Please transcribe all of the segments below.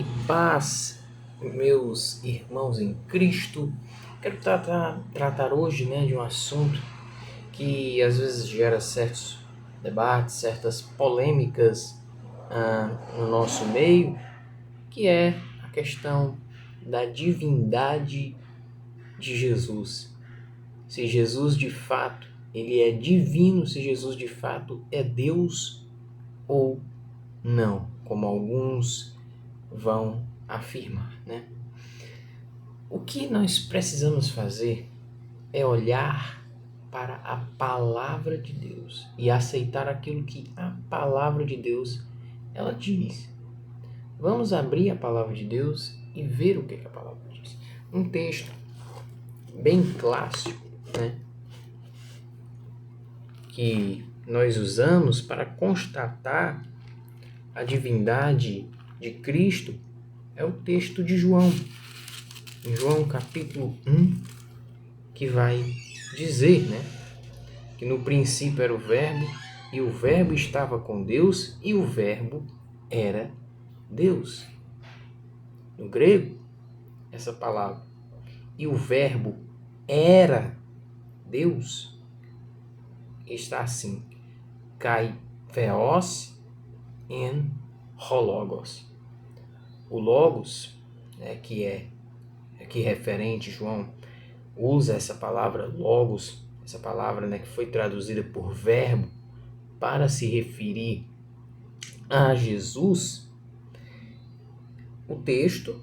e paz, meus irmãos em Cristo. Quero tratar hoje, de um assunto que às vezes gera certos debates, certas polêmicas no nosso meio, que é a questão da divindade de Jesus. Se Jesus de fato ele é divino, se Jesus de fato é Deus ou não, como alguns vão afirmar, O que nós precisamos fazer é olhar para a palavra de Deus e aceitar aquilo que a palavra de Deus ela diz. Vamos abrir a palavra de Deus e ver o que a palavra diz. Um texto bem clássico, que nós usamos para constatar a divindade de Cristo é o texto de João. Em João capítulo 1, que vai dizer, que no princípio era o Verbo, e o Verbo estava com Deus, e o Verbo era Deus. No grego, essa palavra, e o Verbo era Deus, está assim, kai theos en hologos. O logos, que referente, João usa essa palavra logos, essa palavra que foi traduzida por verbo para se referir a Jesus. O texto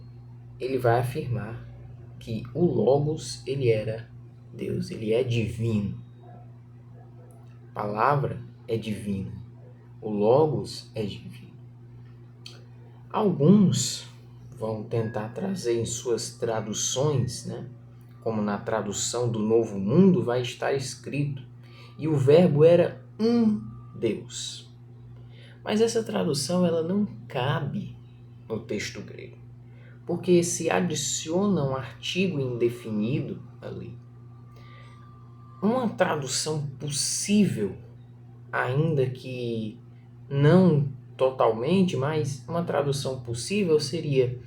ele vai afirmar que o logos ele era Deus, ele é divino. A palavra é divina, o logos é divino. Alguns vão tentar trazer em suas traduções, como na tradução do Novo Mundo vai estar escrito, e o verbo era um Deus. Mas essa tradução ela não cabe no texto grego, porque se adiciona um artigo indefinido ali. Uma tradução possível, ainda que não totalmente, mas uma tradução possível seria,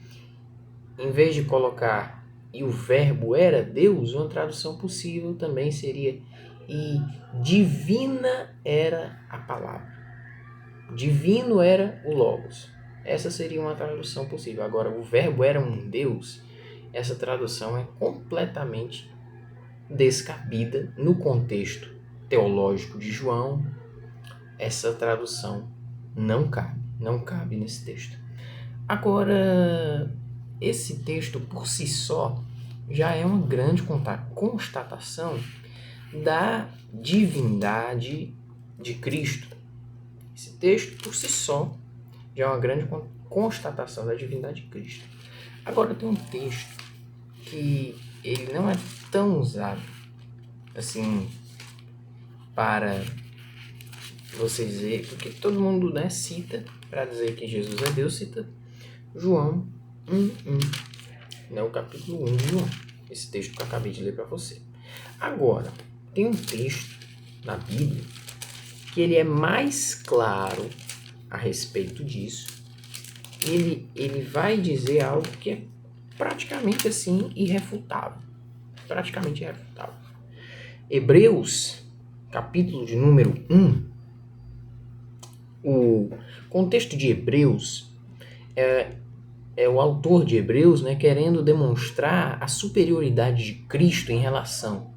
em vez de colocar e o verbo era Deus, uma tradução possível também seria e divina era a palavra. Divino era o Logos. Essa seria uma tradução possível. Agora, o verbo era um Deus, essa tradução é completamente descabida no contexto teológico de João. Essa tradução não cabe nesse texto. Agora, esse texto por si só já é uma grande constatação da divindade de Cristo. Esse texto por si só já é uma grande constatação da divindade de Cristo. Agora tem um texto que ele não é tão usado assim para vocês verem, porque todo mundo cita para dizer que Jesus é Deus, cita João 1:1, o capítulo 1 de João, esse texto que eu acabei de ler para você. Agora, tem um texto na Bíblia que ele é mais claro a respeito disso. Ele vai dizer algo que é praticamente assim irrefutável. Hebreus, capítulo de número 1. O contexto de Hebreus é o autor de Hebreus querendo demonstrar a superioridade de Cristo em relação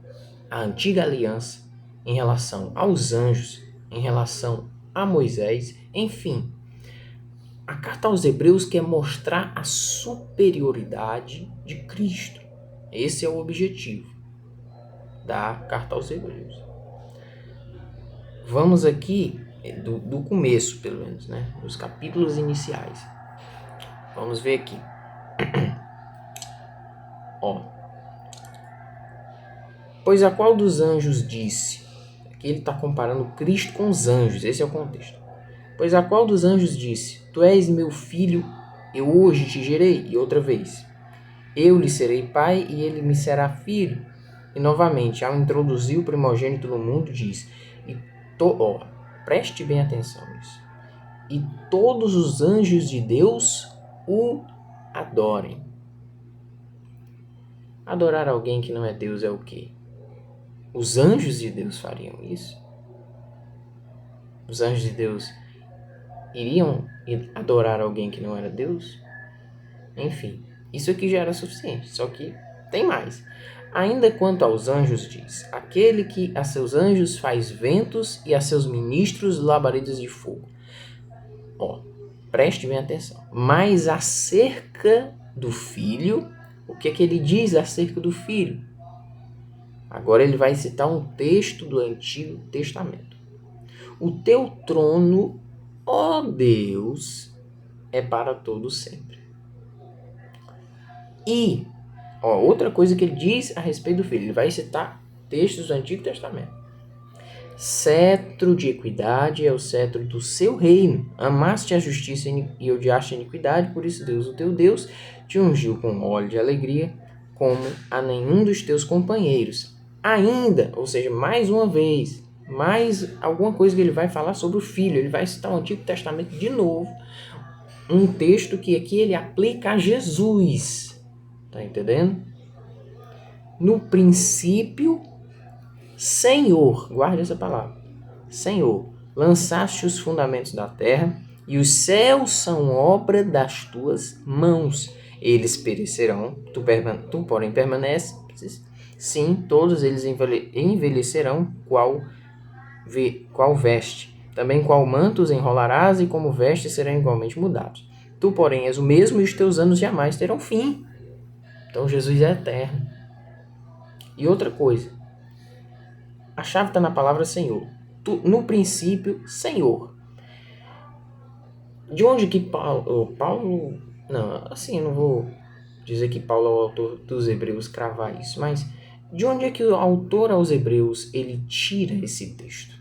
à antiga aliança, em relação aos anjos, em relação a Moisés, enfim. A carta aos Hebreus quer mostrar a superioridade de Cristo. Esse é o objetivo da carta aos Hebreus. Vamos aqui do começo, pelo menos, dos capítulos iniciais. Vamos ver aqui. Pois a qual dos anjos disse? Aqui ele está comparando Cristo com os anjos, esse é o contexto. Pois a qual dos anjos disse: Tu és meu filho, eu hoje te gerei, e outra vez: Eu lhe serei pai e ele me será filho. E novamente, ao introduzir o primogênito no mundo, diz: preste bem atenção nisso. E todos os anjos de Deus o adorem. Adorar alguém que não é Deus é o quê? Os anjos de Deus fariam isso? Os anjos de Deus iriam adorar alguém que não era Deus? Enfim, isso aqui já era suficiente, só que tem mais. Ainda quanto aos anjos diz, aquele que a seus anjos faz ventos e a seus ministros labaredas de fogo. Preste bem atenção. Mas acerca do filho, o que é que ele diz acerca do filho? Agora ele vai citar um texto do Antigo Testamento. O teu trono, ó Deus, é para todo sempre. E, outra coisa que ele diz a respeito do filho, ele vai citar textos do Antigo Testamento. Cetro de equidade é o cetro do seu reino. Amaste a justiça e odiaste a iniquidade, por isso Deus, o teu Deus, te ungiu com óleo de alegria, como a nenhum dos teus companheiros. Ainda, ou seja, mais uma vez, mais alguma coisa que ele vai falar sobre o filho. Ele vai citar o Antigo Testamento de novo, um texto que aqui ele aplica a Jesus. Tá entendendo? No princípio, Senhor, guarde essa palavra, Senhor, lançaste os fundamentos da terra, e os céus são obra das tuas mãos. Eles perecerão, tu porém permaneces. Sim, todos eles envelhecerão, qual veste. Também qual manto os enrolarás, e como veste serão igualmente mudados. Tu, porém, és o mesmo, e os teus anos jamais terão fim. Então Jesus é eterno. E outra coisa, a chave está na palavra Senhor. No princípio, Senhor. De onde que Paulo... Não, assim, eu não vou dizer que Paulo é o autor dos Hebreus cravar isso, mas de onde é que o autor aos Hebreus ele tira esse texto?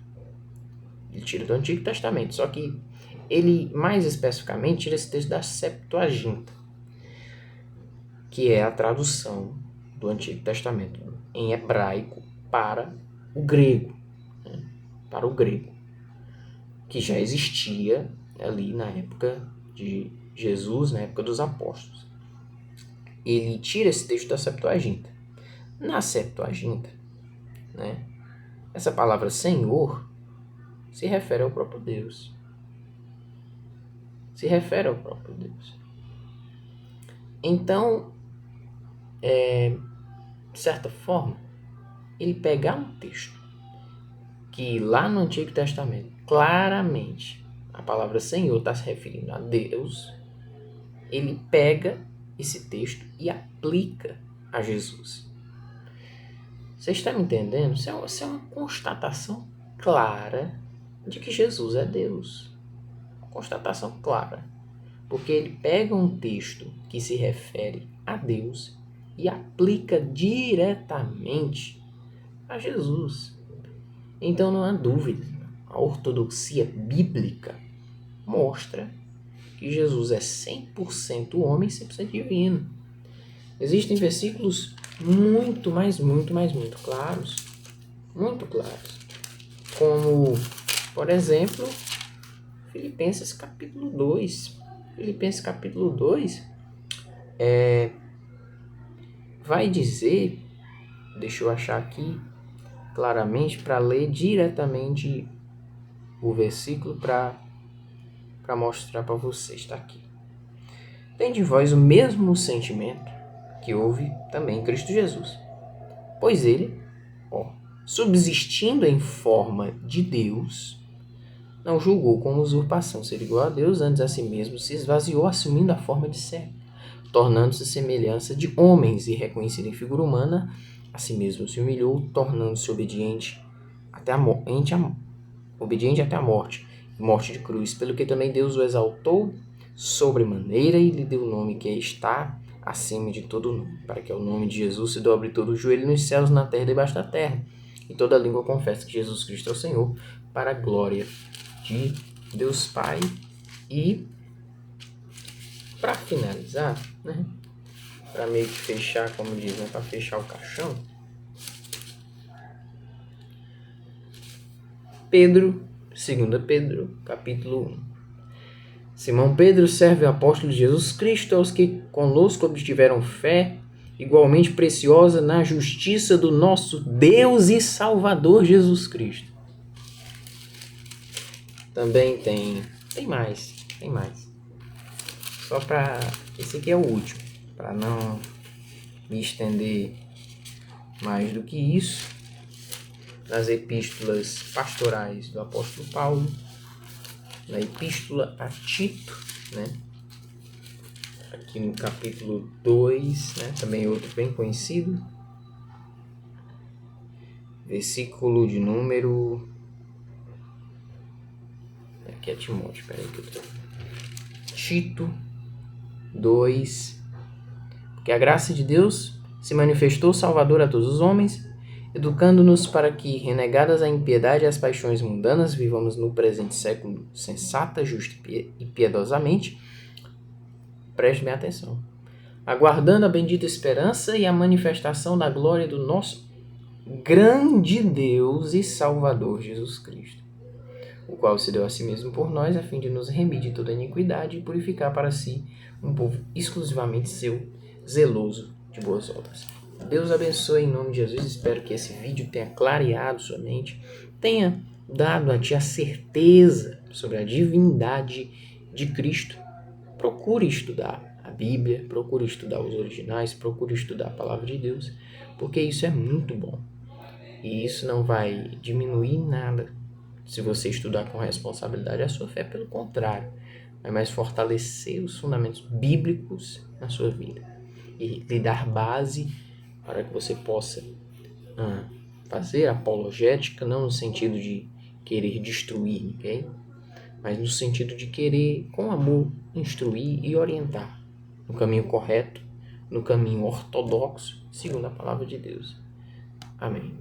Ele tira do Antigo Testamento, só que ele, mais especificamente, tira esse texto da Septuaginta, que é a tradução do Antigo Testamento em hebraico para o grego, né? Para o grego, que já existia ali na época de Jesus, na época dos apóstolos. Ele tira esse texto da Septuaginta. Na Septuaginta, né, essa palavra Senhor se refere ao próprio Deus. Se refere ao próprio Deus. Então, de certa forma, ele pegar um texto que lá no Antigo Testamento, claramente, a palavra Senhor está se referindo a Deus, ele pega esse texto e aplica a Jesus. Você está me entendendo? Isso é uma constatação clara de que Jesus é Deus. Uma constatação clara. Porque ele pega um texto que se refere a Deus e aplica diretamente a Jesus. Então não há dúvida, a ortodoxia bíblica mostra que Jesus é 100% homem e 100% divino. Existem versículos muito claros, muito claros, como, por exemplo, Filipenses capítulo 2. Filipenses capítulo 2 vai dizer, deixa eu achar aqui claramente para ler diretamente o versículo para mostrar para vocês, está aqui. Tem de vós o mesmo sentimento que houve também em Cristo Jesus. Pois ele, subsistindo em forma de Deus, não julgou como usurpação ser igual a Deus, antes a si mesmo se esvaziou, assumindo a forma de servo, tornando-se semelhança de homens, e reconhecido em figura humana, a si mesmo se humilhou, tornando-se obediente até a morte, morte de cruz, pelo que também Deus o exaltou sobremaneira e lhe deu o nome que está acima de todo nome, para que ao nome de Jesus se dobre todo o joelho nos céus, na terra e debaixo da terra, e toda língua confesse que Jesus Cristo é o Senhor, para a glória de Deus Pai. E para finalizar, né, para meio que fechar, como diz, né, para fechar o caixão, Pedro, 2 Pedro, capítulo 1. Simão Pedro serve o apóstolo de Jesus Cristo aos que conosco obtiveram fé igualmente preciosa na justiça do nosso Deus e Salvador Jesus Cristo. Também tem mais. Só para... Esse aqui é o último, para não me estender mais do que isso. Nas epístolas pastorais do apóstolo Paulo, na epístola a Tito, né? Aqui no capítulo 2, né? Também outro bem conhecido, versículo de número... Aqui é Timóteo, espera aí que eu tô... Tito 2. Porque a graça de Deus se manifestou salvadora a todos os homens, educando-nos para que, renegadas a impiedade e as paixões mundanas, vivamos no presente século sensata, justa e piedosamente. Preste bem atenção. Aguardando a bendita esperança e a manifestação da glória do nosso grande Deus e Salvador Jesus Cristo, o qual se deu a si mesmo por nós, a fim de nos remir de toda iniquidade e purificar para si um povo exclusivamente seu, zeloso de boas obras. Deus abençoe em nome de Jesus. Espero que esse vídeo tenha clareado sua mente, tenha dado a ti a certeza sobre a divindade de Cristo. Procure estudar a Bíblia, procure estudar os originais, procure estudar a palavra de Deus, porque isso é muito bom. E isso não vai diminuir nada se você estudar com responsabilidade a sua fé, pelo contrário, vai mais fortalecer os fundamentos bíblicos na sua vida e lhe dar base para que você possa fazer apologética, não no sentido de querer destruir ninguém, mas no sentido de querer, com amor, instruir e orientar no caminho correto, no caminho ortodoxo, segundo a palavra de Deus. Amém.